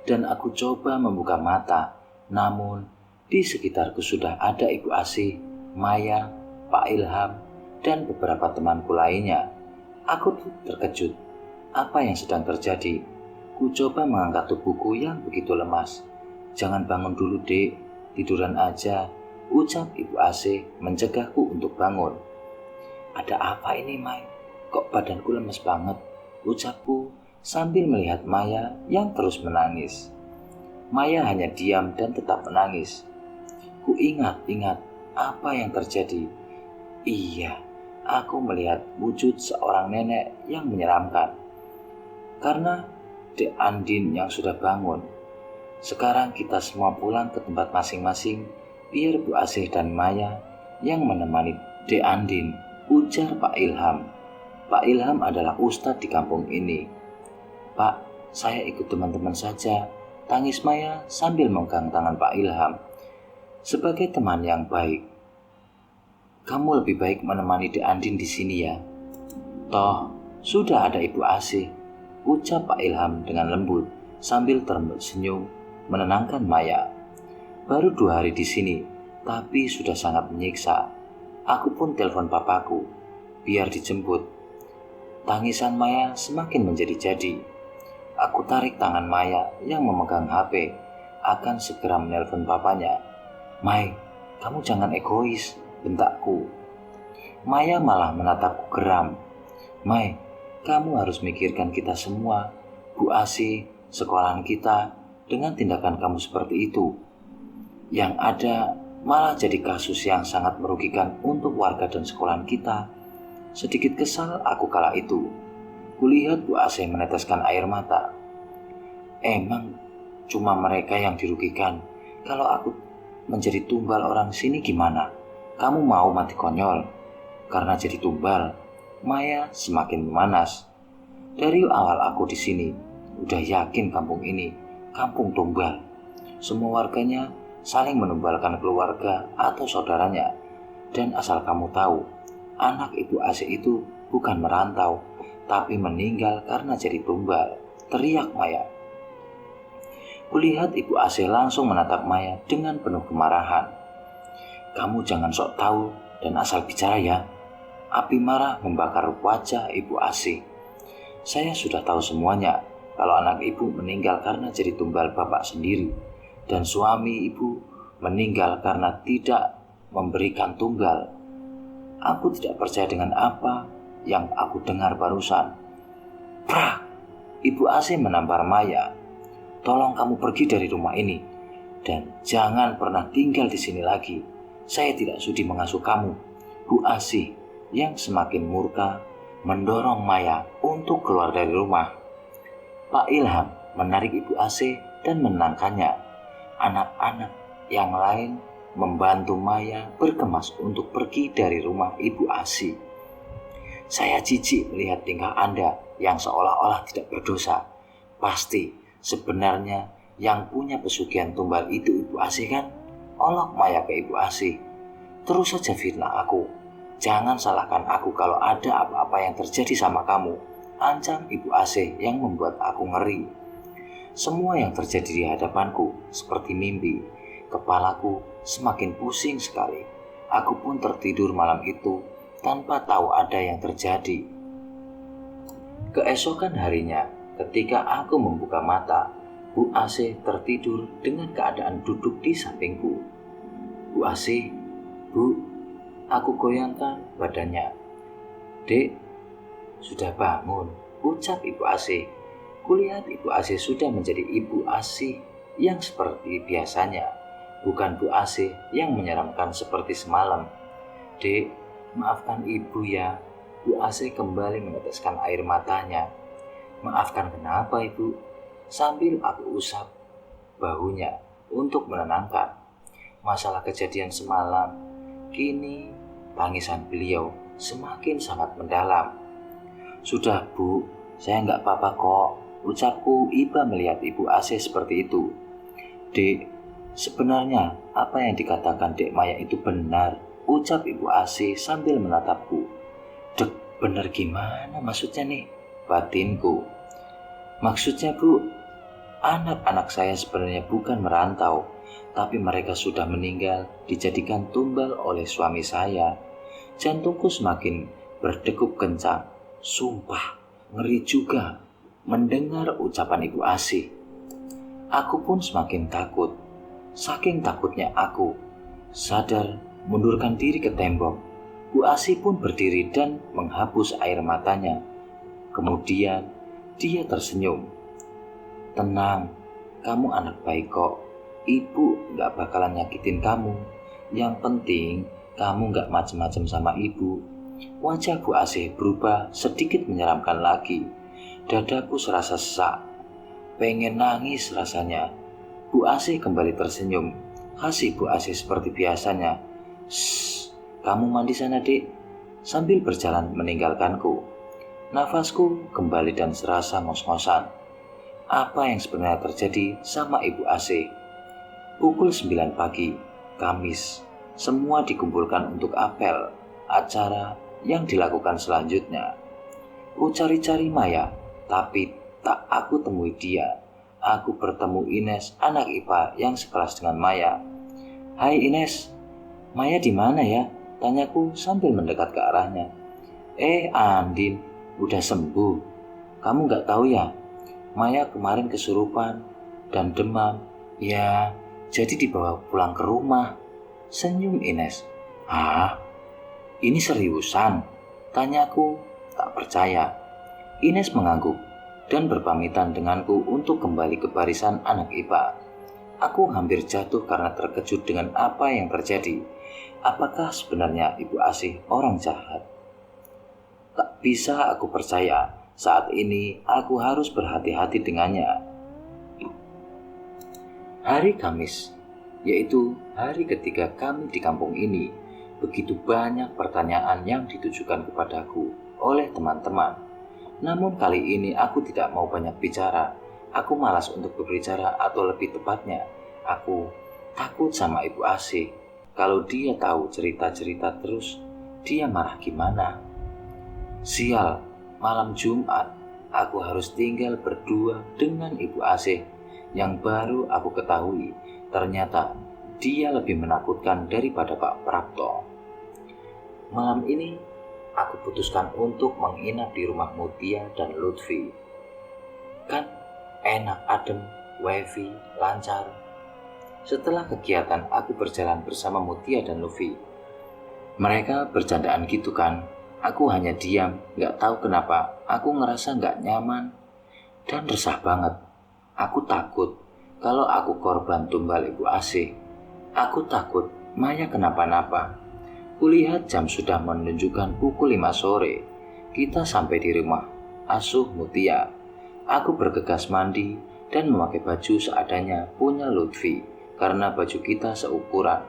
dan aku coba membuka mata. Namun di sekitarku sudah ada Ibu Asih, Maya, Pak Ilham, dan beberapa temanku lainnya. Aku terkejut. Apa yang sedang terjadi? Ku coba mengangkat tubuhku yang begitu lemas. Jangan bangun dulu, Dek. Tiduran aja, ucap Ibu Asih mencegahku untuk bangun. Ada apa ini, Mai? Kok badanku lemes banget? Ucapku sambil melihat Maya yang terus menangis. Maya hanya diam dan tetap menangis. Ku ingat apa yang terjadi. Iya, aku melihat wujud seorang nenek yang menyeramkan. Karena Dek Andin yang sudah bangun. Sekarang kita semua pulang ke tempat masing-masing, biar Bu Asih dan Maya yang menemani Dek Andin, ujar Pak Ilham. Pak Ilham adalah ustadz di kampung ini. Pak, saya ikut teman-teman saja, tangis Maya sambil memegang tangan Pak Ilham. Sebagai teman yang baik, kamu lebih baik menemani Dek Andin di sini ya. Toh, sudah ada Ibu Asih, ucap Pak Ilham dengan lembut sambil tersenyum menenangkan Maya. Baru 2 hari di sini, tapi sudah sangat menyiksa. Aku pun telepon papaku, biar dijemput. Tangisan Maya semakin menjadi-jadi. Aku tarik tangan Maya yang memegang HP, akan segera menelpon papanya. Mai, kamu jangan egois, bentakku. Maya malah menatapku geram. Mai, kamu harus mikirkan kita semua, Bu Asih, sekolahan kita, dengan tindakan kamu seperti itu. Yang ada malah jadi kasus yang sangat merugikan untuk warga dan sekolahan kita. Sedikit kesal aku kala itu. Kulihat Bu Asih meneteskan air mata. Emang cuma mereka yang dirugikan. Kalau aku menjadi tumbal orang sini gimana? Kamu mau mati konyol karena jadi tumbal? Maya semakin memanas. Dari awal aku di sini udah yakin kampung ini kampung tumbal. Semua warganya saling menumbalkan keluarga atau saudaranya. Dan asal kamu tahu, anak Ibu Asih itu bukan merantau, tapi meninggal karena jadi tumbal, teriak Maya. Kulihat Ibu Asih langsung menatap Maya dengan penuh kemarahan. Kamu jangan sok tahu dan asal bicara ya. Api marah membakar wajah Ibu Asih. Saya sudah tahu semuanya kalau anak ibu meninggal karena jadi tumbal bapak sendiri, dan suami ibu meninggal karena tidak memberikan tumbal. Aku tidak percaya dengan apa yang aku dengar barusan. Prak! Ibu Asih menampar Maya. Tolong kamu pergi dari rumah ini dan jangan pernah tinggal di sini lagi. Saya tidak sudi mengasuh kamu. Bu Asih yang semakin murka mendorong Maya untuk keluar dari rumah. Pak Ilham menarik Ibu Asih dan menenangkannya. Anak-anak yang lain membantu Maya berkemas untuk pergi dari rumah Ibu Asih. Saya jijik melihat tingkah Anda yang seolah-olah tidak berdosa. Pasti sebenarnya yang punya pesugihan tumbal itu Ibu Asih kan? Olok Maya ke Ibu Asih. Terus saja fitnah aku. Jangan salahkan aku kalau ada apa-apa yang terjadi sama kamu, ancam Ibu Asih yang membuat aku ngeri. Semua yang terjadi di hadapanku seperti mimpi. Kepalaku semakin pusing sekali. Aku pun tertidur malam itu tanpa tahu ada yang terjadi. Keesokan harinya, ketika aku membuka mata, Bu Asih tertidur dengan keadaan duduk di sampingku. Bu Asih, Bu, aku goyangkan badannya. Dek, sudah bangun, ucap Ibu Asih. Kulihat Ibu Asih sudah menjadi Ibu Asih yang seperti biasanya, bukan Bu Asih yang menyeramkan seperti semalam. Dek, maafkan Ibu ya. Bu Asih kembali meneteskan air matanya. Maafkan kenapa Ibu? Sambil aku usap bahunya untuk menenangkan. Masalah kejadian semalam, kini tangisan beliau semakin sangat mendalam. Sudah Bu, saya nggak apa-apa kok, ucapku iba melihat Ibu Asih seperti itu. Dek, sebenarnya apa yang dikatakan Dek Maya itu benar, ucap Ibu Asih sambil menatapku. Dek, benar gimana maksudnya nih? Batinku. Maksudnya Bu, anak-anak saya sebenarnya bukan merantau, tapi mereka sudah meninggal dijadikan tumbal oleh suami saya. Jantungku semakin berdegup kencang. Sumpah, ngeri juga mendengar ucapan Ibu Asih. Aku pun semakin takut. Saking takutnya aku sadar mundurkan diri ke tembok. Bu Asih pun berdiri dan menghapus air matanya. Kemudian dia tersenyum. Tenang, kamu anak baik kok. Ibu gak bakalan nyakitin kamu. Yang penting kamu gak macem-macem sama ibu. Wajah Bu Asih berubah sedikit menyeramkan lagi. Dadaku serasa sesak. Pengen nangis rasanya. Bu Asih kembali tersenyum. Kasih Bu Asih seperti biasanya. Shh, kamu mandi sana dek. Sambil berjalan meninggalkanku. Nafasku kembali dan serasa ngos-ngosan. Apa yang sebenarnya terjadi sama Ibu Asih? Pukul 9 pagi, Kamis. Semua dikumpulkan untuk apel, acara yang dilakukan selanjutnya. Ku cari-cari Maya, tapi tak aku temui dia. Aku bertemu Ines, anak IPA yang sekelas dengan Maya. Hai Ines, Maya di mana ya? Tanyaku sambil mendekat ke arahnya. Andin, udah sembuh. Kamu gak tahu ya? Maya kemarin kesurupan dan demam. Ya, jadi dibawa pulang ke rumah. Senyum Ines. Hah? Ini seriusan? Tanyaku tak percaya. Ines mengangguk dan berpamitan denganku untuk kembali ke barisan anak IPA. Aku hampir jatuh karena terkejut dengan apa yang terjadi. Apakah sebenarnya Ibu Asih orang jahat? Tak bisa aku percaya. Saat ini aku harus berhati-hati dengannya. Hari Kamis, yaitu hari ketiga kami di kampung ini. Begitu banyak pertanyaan yang ditujukan kepadaku oleh teman-teman. Namun kali ini aku tidak mau banyak bicara. Aku malas untuk berbicara, atau lebih tepatnya, aku takut sama Ibu Asih. Kalau dia tahu cerita-cerita terus, dia marah gimana? Sial, malam Jumat, aku harus tinggal berdua dengan Ibu Asih. Yang baru aku ketahui, ternyata dia lebih menakutkan daripada Pak Prapto. Malam ini, aku putuskan untuk menginap di rumah Mutia dan Lutfi. Kan enak, adem, wifi, lancar. Setelah kegiatan, aku berjalan bersama Mutia dan Lutfi. Mereka bercandaan gitu kan. Aku hanya diam, gak tahu kenapa. Aku ngerasa gak nyaman dan resah banget. Aku takut kalau aku korban tumbal Ibu Asih. Aku takut Maya kenapa-napa. Kulihat jam sudah menunjukkan pukul 5 sore. Kita sampai di rumah asuh Mutia. Aku bergegas mandi dan memakai baju seadanya punya Lutfi karena baju kita seukuran.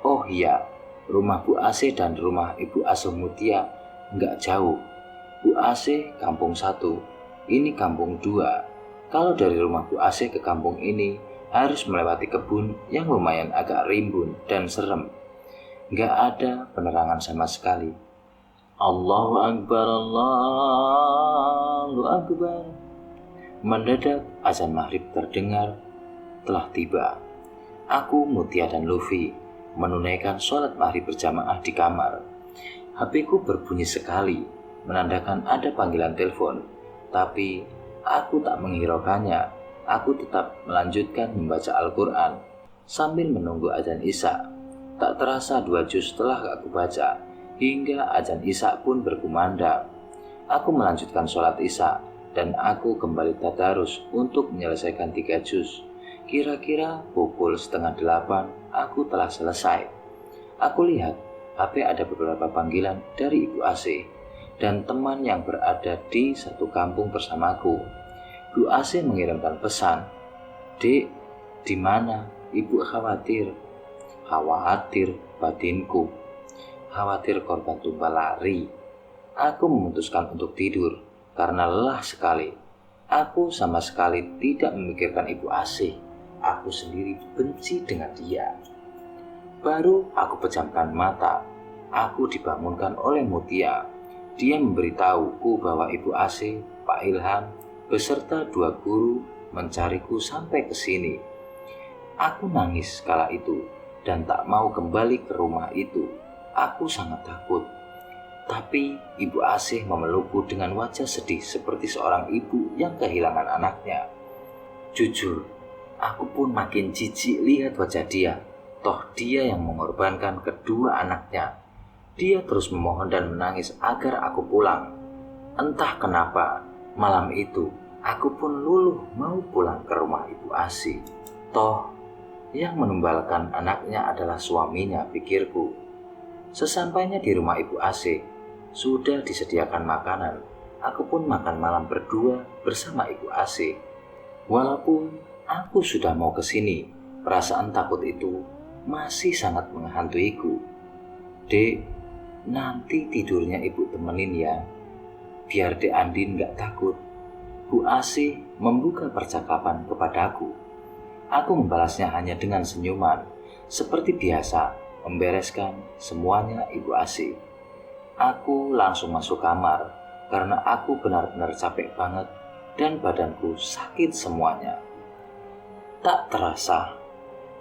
Oh iya, rumah Bu Asih dan rumah Ibu asuh Mutia nggak jauh. Bu Asih kampung 1, ini kampung 2. Kalau dari rumah Bu Asih ke kampung ini harus melewati kebun yang lumayan agak rimbun dan serem. Gak ada penerangan sama sekali. Allahu Akbar, Allahu Akbar. Mendadak azan maghrib terdengar telah tiba. Aku, Mutia, dan Luffy menunaikan sholat maghrib berjamaah di kamar. HP-ku berbunyi sekali, menandakan ada panggilan telepon. Tapi aku tak menghiraukannya. Aku tetap melanjutkan membaca Al-Quran sambil menunggu azan Isya. Tak terasa 2 juz telah aku baca, hingga azan Isya pun berkumandang. Aku melanjutkan sholat Isya, dan aku kembali tadarus untuk menyelesaikan 3 juz. Kira-kira pukul 7:30 aku telah selesai. Aku lihat HP ada beberapa panggilan dari Ibu AC dan teman yang berada di satu kampung bersamaku. Bu AC mengirimkan pesan, "Dek, di mana? Ibu khawatir." Khawatir, batinku. Khawatir korban tumbal lari. Aku memutuskan untuk tidur karena lelah sekali. Aku sama sekali tidak memikirkan Ibu AC. Aku sendiri benci dengan dia. Baru aku pejamkan mata. Aku dibangunkan oleh Mutia. Dia memberitahuku bahwa Ibu AC, Pak Ilham, beserta 2 guru mencariku sampai ke sini. Aku nangis kala itu dan tak mau kembali ke rumah itu. Aku sangat takut. Tapi Ibu AC memelukku dengan wajah sedih seperti seorang ibu yang kehilangan anaknya. Jujur, aku pun makin jijik lihat wajah dia. Toh dia yang mengorbankan kedua anaknya. Dia terus memohon dan menangis agar aku pulang. Entah kenapa, malam itu aku pun luluh mau pulang ke rumah Ibu AC. Toh yang menumbalkan anaknya adalah suaminya, pikirku. Sesampainya di rumah Ibu AC, sudah disediakan makanan. Aku pun makan malam berdua bersama Ibu AC. Walaupun aku sudah mau ke sini, perasaan takut itu masih sangat menghantuiku. "Dek, nanti tidurnya Ibu temenin ya, biar Dek Andin gak takut." Bu AC membuka percakapan kepadaku. Aku membalasnya hanya dengan senyuman, seperti biasa membereskan semuanya Ibu AC. Aku langsung masuk kamar karena aku benar-benar capek banget dan badanku sakit semuanya. Tak terasa,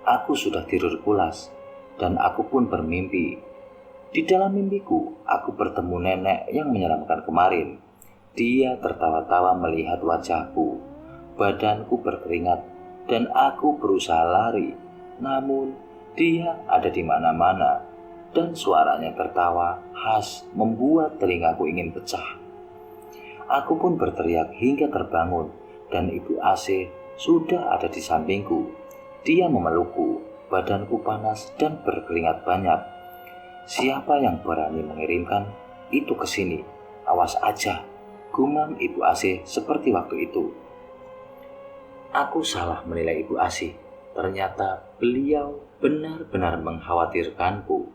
aku sudah tidur pulas dan aku pun bermimpi. Di dalam mimpiku, aku bertemu nenek yang menyeramkan kemarin. Dia tertawa-tawa melihat wajahku. Badanku berkeringat dan aku berusaha lari. Namun, dia ada di mana-mana dan suaranya tertawa khas membuat telingaku ingin pecah. Aku pun berteriak hingga terbangun dan Ibu AC sudah ada di sampingku. Dia memelukku, badanku panas dan berkeringat banyak. "Siapa yang berani mengirimkan itu ke sini? Awas aja," gumam Ibu AC seperti waktu itu. Aku salah menilai Ibu AC. Ternyata beliau benar-benar mengkhawatirkanku.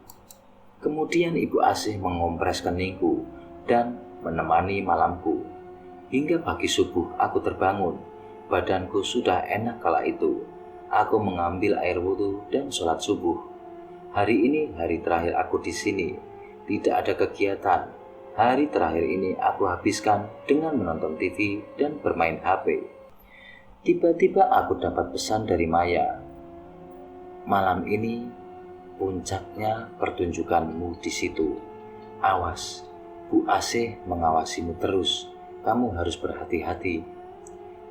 Kemudian Ibu AC mengompres keningku dan menemani malamku. Hingga pagi subuh aku terbangun. Badanku sudah enak kala itu. Aku mengambil air wudhu dan sholat subuh. Hari ini hari terakhir aku di sini. Tidak ada kegiatan. Hari terakhir ini aku habiskan dengan menonton TV dan bermain HP. Tiba-tiba aku dapat pesan dari Maya. "Malam ini puncaknya pertunjukanmu di situ. Awas, Bu AC mengawasimu terus. Kamu harus berhati-hati."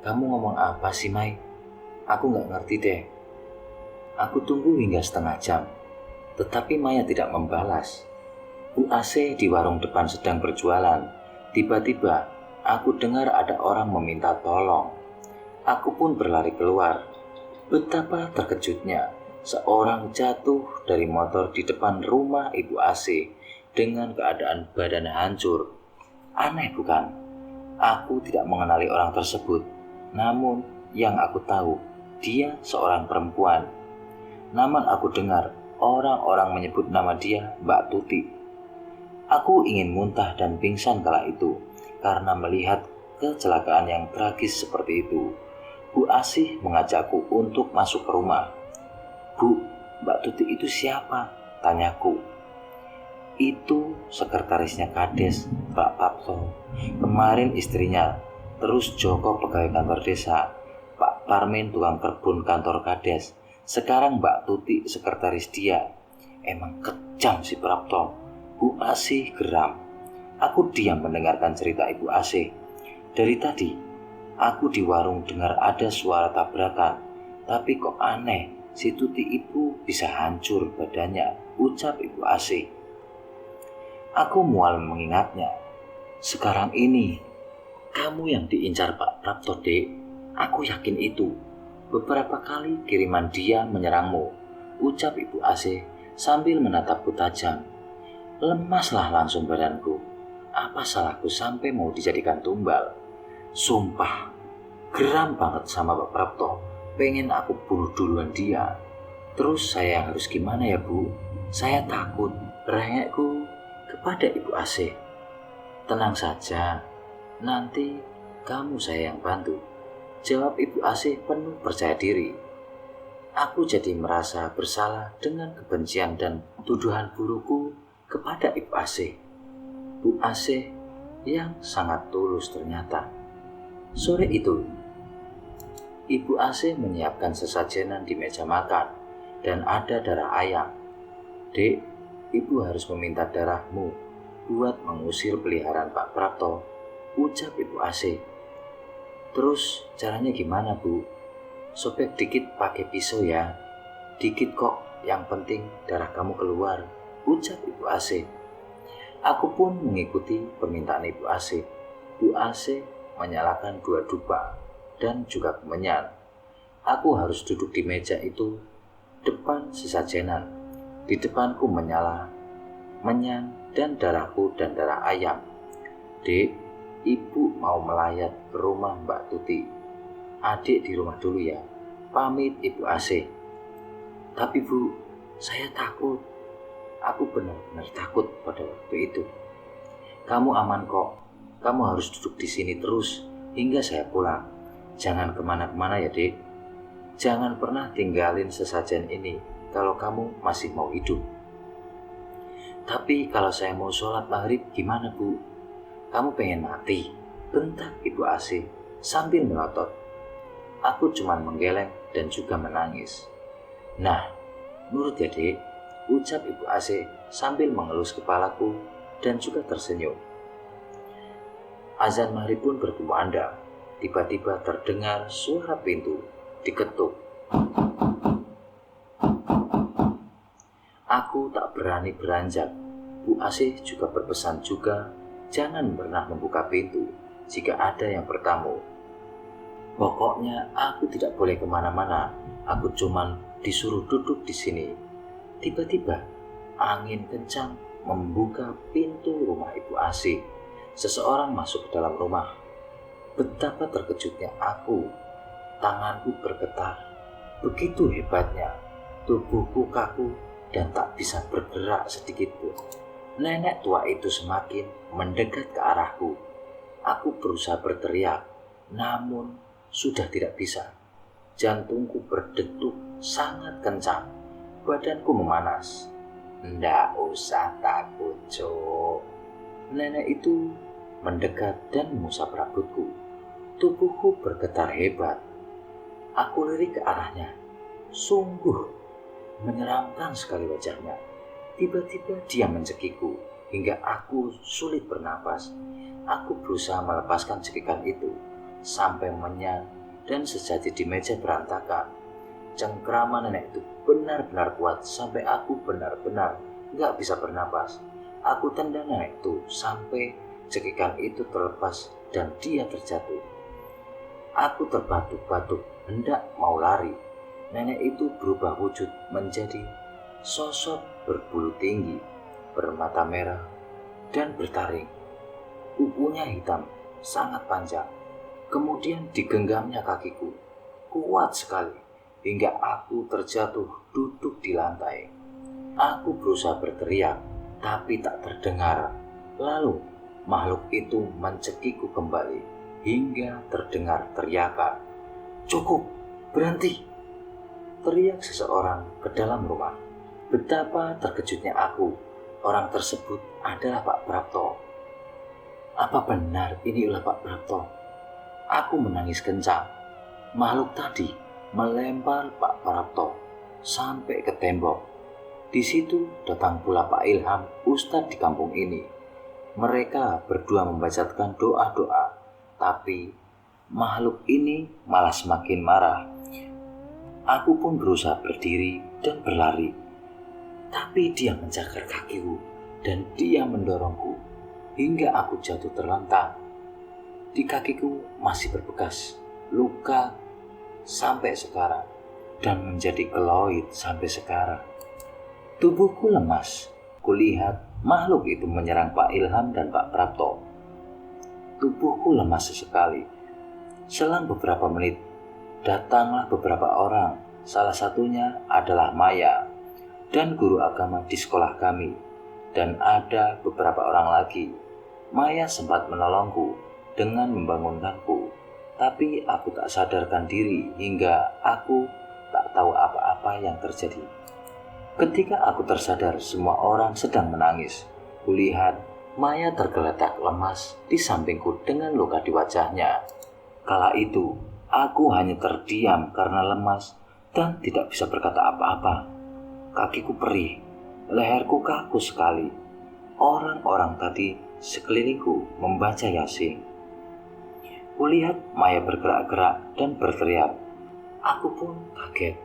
"Kamu ngomong apa sih, Mai? Aku gak ngerti deh." Aku tunggu hingga setengah jam, tetapi Maya tidak membalas. Bu AC di warung depan sedang berjualan. Tiba-tiba aku dengar ada orang meminta tolong. Aku pun berlari keluar. Betapa terkejutnya, seorang jatuh dari motor di depan rumah Ibu AC dengan keadaan badannya hancur. Aneh bukan? Aku tidak mengenali orang tersebut. Namun yang aku tahu, dia seorang perempuan. Namun aku dengar orang-orang menyebut nama dia Mbak Tuti. Aku ingin muntah dan pingsan kala itu karena melihat kecelakaan yang tragis seperti itu. Bu Asih mengajakku untuk masuk ke rumah. "Bu, Mbak Tuti itu siapa?" tanyaku. "Itu sekretarisnya Kades, Pak Papto. Kemarin istrinya terus Joko pegawai kantor desa, Pak Parmin tukang kebun kantor kades, sekarang Mbak Tuti sekretaris dia. Emang kejam si Prapto. Bu Asih geram. Aku diam mendengarkan cerita Ibu Asih. Dari tadi, aku di warung dengar ada suara tabrakan. Tapi kok aneh, si Tuti ibu bisa hancur badannya, ucap Ibu Asih. Aku mual mengingatnya. Sekarang ini, kamu yang diincar Pak Prapto, Dek. Aku yakin itu. Beberapa kali kiriman dia menyerangmu, ucap Ibu Asih sambil menatapku tajam. Lemaslah langsung badanku. Apa salahku sampai mau dijadikan tumbal? Sumpah, geram banget sama Pak Prapto. Pengen aku bunuh duluan dia. Terus saya harus gimana ya, Bu? Saya takut. Rengekku kepada Ibu Asih. Tenang saja, nanti kamu saya yang bantu, jawab Ibu Asih penuh percaya diri. Aku jadi merasa bersalah dengan kebencian dan tuduhan burukku kepada Ibu Asih. Bu Asih yang sangat tulus ternyata. Sore itu, Ibu Asih menyiapkan sesajenan di meja makan dan ada darah ayam. Dek, Ibu harus meminta darahmu buat mengusir peliharaan Pak Prapto, ucap Ibu Asih. Terus caranya gimana, Bu? Sobek dikit pakai pisau ya. Dikit kok, yang penting darah kamu keluar, ucap Ibu Asih. Aku pun mengikuti permintaan Ibu Asih. Bu Asih menyalakan 2 dupa dan juga kemenyan. Aku harus duduk di meja itu depan sesajenan. Di depanku menyala menyan dan darahku dan darah ayam. Dek, Ibu mau melayat ke rumah Mbak Tuti. Adik di rumah dulu ya, pamit Ibu Asih. Tapi Bu, saya takut. Aku benar-benar takut pada waktu itu. Kamu aman kok. Kamu harus duduk di sini terus hingga saya pulang. Jangan kemana-kemana ya, Dek. Jangan pernah tinggalin sesajen ini kalau kamu masih mau hidup. Tapi kalau saya mau sholat maghrib gimana, Bu? Kamu pengen mati? Bentak Ibu Asih sambil melotot. Aku cuma menggeleng dan juga menangis. Nah, nurut ya, Dek, ucap Ibu Asih sambil mengelus kepalaku dan juga tersenyum. Azan maghrib pun berkumandang. Tiba-tiba terdengar suara pintu diketuk. Aku tak berani beranjak. Bu Asih juga berpesan juga jangan pernah membuka pintu jika ada yang bertamu. Pokoknya aku tidak boleh kemana-mana. Aku cuman disuruh duduk di sini. Tiba-tiba angin kencang membuka pintu rumah Ibu Asih. Seseorang masuk ke dalam rumah. Betapa terkejutnya aku. Tanganku bergetar. Begitu hebatnya. Tubuhku kaku dan tak bisa bergerak sedikit pun. Nenek tua itu semakin mendekat ke arahku. Aku berusaha berteriak, namun sudah tidak bisa. Jantungku berdetuk sangat kencang. Badanku memanas. Ndak usah takut, Cok. Nenek itu mendekat dan mengusap rambutku. Tubuhku bergetar hebat. Aku lirik ke arahnya. Sungguh menyeramkan sekali wajahnya. Tiba-tiba dia mencekiku hingga aku sulit bernapas. Aku berusaha melepaskan cekikan itu sampai menyan dan sesaji di meja berantakan. Cengkraman nenek itu benar-benar kuat sampai aku benar-benar gak bisa bernapas. Aku tendang nenek itu sampai cekikan itu terlepas dan dia terjatuh. Aku terbatuk-batuk hendak mau lari. Nenek itu berubah wujud menjadi sosok berbulu tinggi, bermata merah, dan bertaring. Kukunya hitam, sangat panjang. Kemudian digenggamnya kakiku, kuat sekali, hingga aku terjatuh duduk di lantai. Aku berusaha berteriak, tapi tak terdengar. Lalu makhluk itu mencekiku kembali, hingga terdengar teriakan. Cukup, berhenti! Teriak seseorang ke dalam rumah. Betapa terkejutnya aku. Orang tersebut adalah Pak Prapto. Apa benar inilah Pak Prapto? Aku menangis kencang. Makhluk tadi melempar Pak Prapto sampai ke tembok. Di situ datang pula Pak Ilham, ustadz di kampung ini. Mereka berdua membacakan doa-doa, tapi makhluk ini malah semakin marah. Aku pun berusaha berdiri dan berlari, tapi dia menjaga kakiku dan dia mendorongku hingga aku jatuh terlentang. Di kakiku masih berbekas luka sampai sekarang dan menjadi keloid sampai sekarang. Tubuhku lemas. Kulihat makhluk itu menyerang Pak Ilham dan Pak Prapto. Tubuhku lemas sesekali. Selang beberapa menit, datanglah beberapa orang. Salah satunya adalah Maya dan guru agama di sekolah kami. Dan ada beberapa orang lagi. Maya sempat menolongku dengan membangunkanku. Tapi aku tak sadarkan diri hingga aku tak tahu apa-apa yang terjadi. Ketika aku tersadar, semua orang sedang menangis. Kulihat Maya tergeletak lemas di sampingku dengan luka di wajahnya. Kala itu, aku hanya terdiam karena lemas dan tidak bisa berkata apa-apa. Kakiku perih, leherku kaku sekali. Orang-orang tadi sekelilingku membaca Yasin. Kulihat Maya bergerak-gerak dan berteriak. Aku pun kaget.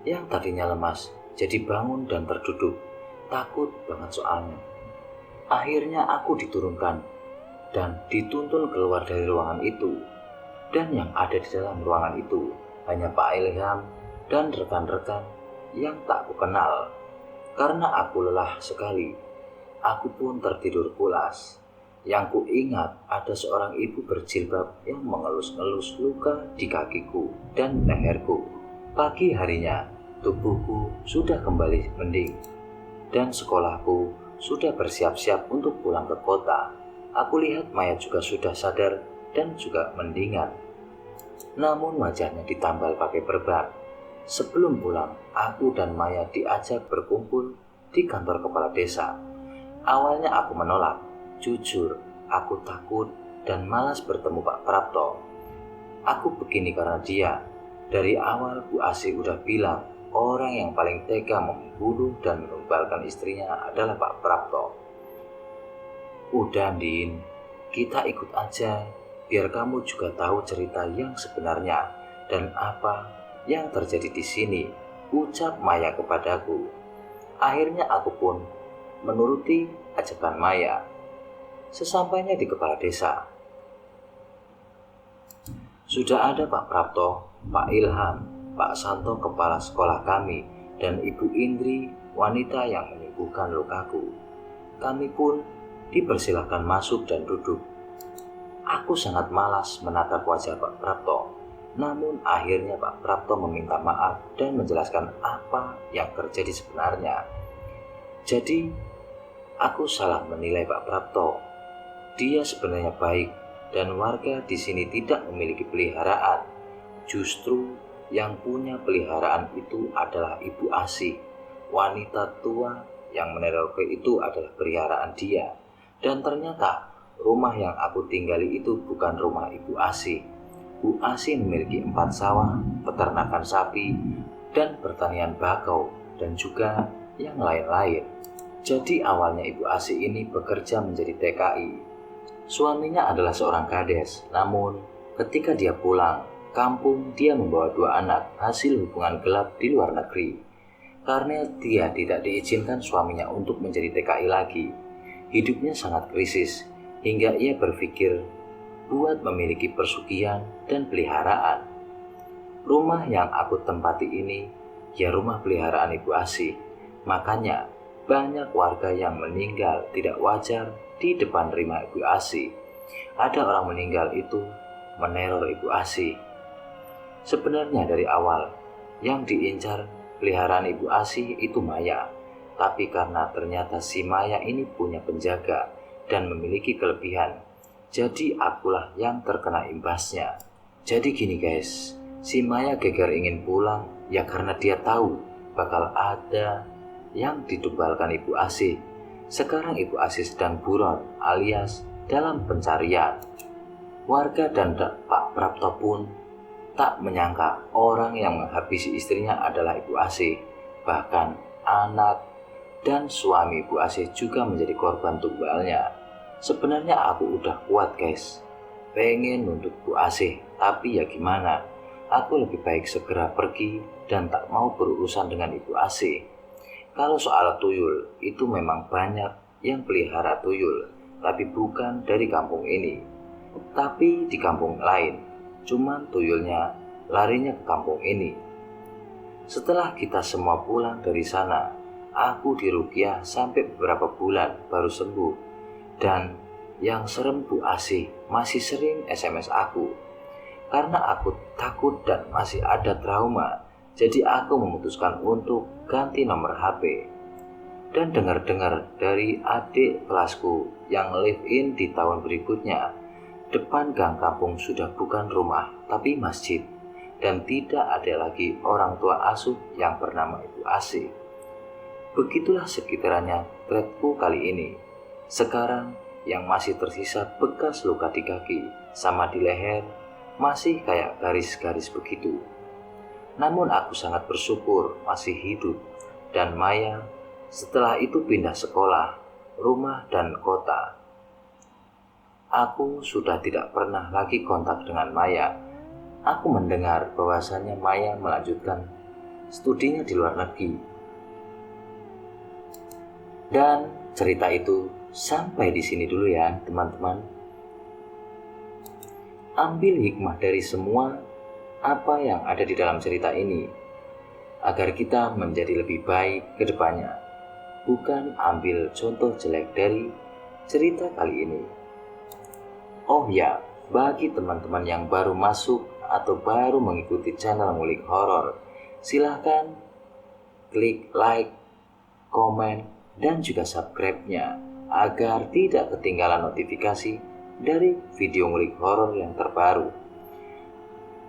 Yang tadinya lemas jadi bangun dan terduduk, takut banget soalnya. Akhirnya aku diturunkan dan dituntun keluar dari ruangan itu. Dan yang ada di dalam ruangan itu hanya Pak Ilham dan rekan-rekan yang tak kukenal. Karena aku lelah sekali, aku pun tertidur pulas. Yang kuingat ada seorang ibu berjilbab yang mengelus-elus luka di kakiku dan leherku. Pagi harinya, tubuhku sudah kembali mending dan sekolahku sudah bersiap-siap untuk pulang ke kota. Aku lihat Maya juga sudah sadar dan juga mendingan. Namun wajahnya ditambal pakai perban. Sebelum pulang, aku dan Maya diajak berkumpul di kantor kepala desa. Awalnya aku menolak. Jujur, aku takut dan malas bertemu Pak Prapto. Aku begini karena dia. Dari awal Bu Asih udah bilang orang yang paling tega membunuh dan menumbalkan istrinya adalah Pak Prapto. Udah Din, kita ikut aja biar kamu juga tahu cerita yang sebenarnya dan apa yang terjadi di sini, ucap Maya kepadaku. Akhirnya aku pun menuruti ajakan Maya. Sesampainya di kepala desa, sudah ada Pak Prapto, Pak Ilham, Pak Santo kepala sekolah kami, dan Ibu Indri wanita yang menyembuhkan lukaku. Kami pun dipersilahkan masuk dan duduk. Aku sangat malas menatap wajah Pak Prapto. Namun akhirnya Pak Prapto meminta maaf dan menjelaskan apa yang terjadi sebenarnya. Jadi aku salah menilai Pak Prapto. Dia sebenarnya baik dan warga di sini tidak memiliki peliharaan. Justru yang punya peliharaan itu adalah Ibu Asih. Wanita tua yang meneror itu adalah peliharaan dia. Dan ternyata rumah yang aku tinggali itu bukan rumah Ibu Asih. Bu Asih memiliki 4 sawah, peternakan sapi, dan pertanian bakau, dan juga yang lain-lain. Jadi awalnya Ibu Asih ini bekerja menjadi TKI. Suaminya adalah seorang kades, namun ketika dia pulang kampung, dia membawa 2 anak hasil hubungan gelap di luar negeri. Karena dia tidak diizinkan suaminya untuk menjadi TKI lagi, hidupnya sangat krisis, hingga ia berpikir buat memiliki persugihan dan peliharaan. Rumah yang aku tempati ini, ya rumah peliharaan Ibu Asih. Makanya banyak warga yang meninggal tidak wajar di depan rumah Ibu Asih. Ada orang meninggal itu meneror Ibu Asih. Sebenarnya dari awal yang diincar peliharaan Ibu Asih itu Maya. Tapi karena ternyata si Maya ini punya penjaga dan memiliki kelebihan, jadi akulah yang terkena imbasnya. Jadi gini guys, si Maya geger ingin pulang ya karena dia tahu bakal ada yang ditumbalkan Ibu Asih. Sekarang Ibu Asih sedang buron alias dalam pencarian. Warga dan Pak Prapto pun tak menyangka orang yang menghabisi istrinya adalah Ibu Asih. Bahkan anak dan suami Ibu Asih juga menjadi korban tumbalnya. Sebenarnya aku udah kuat guys, pengen nuntut Bu Asih, tapi ya gimana, aku lebih baik segera pergi dan tak mau berurusan dengan Ibu Asih. Kalau soal tuyul, itu memang banyak yang pelihara tuyul, tapi bukan dari kampung ini, tapi di kampung lain. Cuman tuyulnya larinya ke kampung ini. Setelah kita semua pulang dari sana, aku diruqyah sampai beberapa bulan baru sembuh. Dan yang serem, Bu Asih masih sering SMS aku. Karena aku takut dan masih ada trauma, jadi aku memutuskan untuk ganti nomor HP. Dan dengar-dengar dari adik kelasku yang live in di tahun berikutnya, depan gang kampung sudah bukan rumah tapi masjid, dan tidak ada lagi orang tua asuh yang bernama Ibu Asih. Begitulah sekitarannya threadku kali ini. Sekarang yang masih tersisa bekas luka di kaki sama di leher, masih kayak garis-garis begitu. Namun aku sangat bersyukur masih hidup, dan Maya setelah itu pindah sekolah, rumah, dan kota. Aku sudah tidak pernah lagi kontak dengan Maya. Aku mendengar bahwasannya Maya melanjutkan studinya di luar negeri. Dan cerita itu sampai di sini dulu ya teman-teman. Ambil hikmah dari semua apa yang ada di dalam cerita ini, agar kita menjadi lebih baik ke depannya. Bukan ambil contoh jelek dari cerita kali ini. Oh ya, bagi teman-teman yang baru masuk atau baru mengikuti channel Ngulik Horor, silahkan klik like, komen, dan juga subscribe-nya agar tidak ketinggalan notifikasi dari video Ngulik Horor yang terbaru.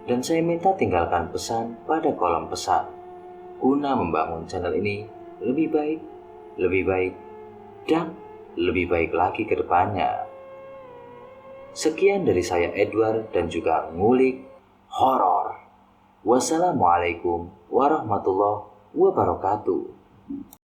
Dan saya minta tinggalkan pesan pada kolom pesan guna membangun channel ini lebih baik, dan lebih baik lagi ke depannya. Sekian dari saya Edward dan juga Ngulik Horor. Wassalamualaikum warahmatullahi wabarakatuh.